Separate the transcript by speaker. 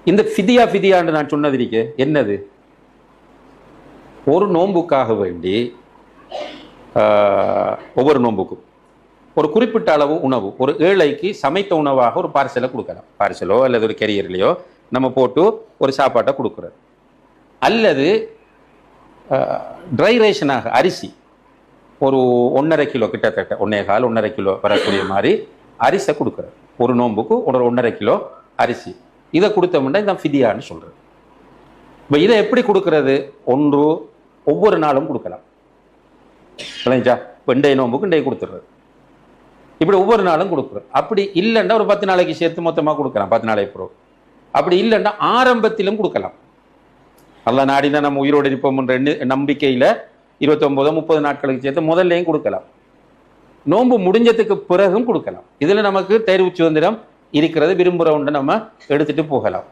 Speaker 1: இந்த ஃபிதியான்னு நான் சொன்னது இருக்கே, என்னது? ஒரு நோன்புக்காக வேண்டி ஒவ்வொரு நோன்புக்கும் ஒரு குறிப்பிட்ட அளவு உணவு ஒரு ஏழைக்கு சமைத்த உணவாக ஒரு பார்சலை கொடுக்கலாம். பார்சலோ அல்லது ஒரு கெரியர்லையோ நம்ம போட்டு ஒரு சாப்பாட்டை கொடுக்குறது. அல்லது ட்ரை ரேஷனாக அரிசி ஒரு 1.5 கிலோ, கிட்டத்தட்ட 1.25 கிலோ வரக்கூடிய மாதிரி அரிசை கொடுக்குறது. ஒரு நோன்புக்கு ஒரு 1.5 கிலோ அரிசி. இதை கொடுத்தோம்னா இதான் ஃபிதியான்னு சொல்கிறது. இப்போ இதை எப்படி கொடுக்கறது? ஒவ்வொரு நாளும் கொடுக்கலாம். இல்லைங்களா? இப்போ இன்றைய நோன்புக்கு இன்றைய கொடுத்துட்றது. இப்படி ஒவ்வொரு நாளும் கொடுக்குறோம். அப்படி இல்லைன்னா ஒரு 10 நாளைக்கு சேர்த்து மொத்தமாக கொடுக்கலாம், 10 நாளைக்கு பிறகு. அப்படி இல்லைன்னா ஆரம்பத்திலும் கொடுக்கலாம். அல்ல நாடினா நம்ம உயிரோடு இருப்போம்ன்ற நம்பிக்கையில் 29-30 நாட்களுக்கு சேர்த்து முதல்லையும் கொடுக்கலாம். நோன்பு முடிஞ்சதுக்கு பிறகும் கொடுக்கலாம். இதில் நமக்கு தேர்வு சுதந்திரம் இருக்கிறது. விரும்புகிற ஒன்று நம்ம எடுத்துகிட்டு போகலாம்.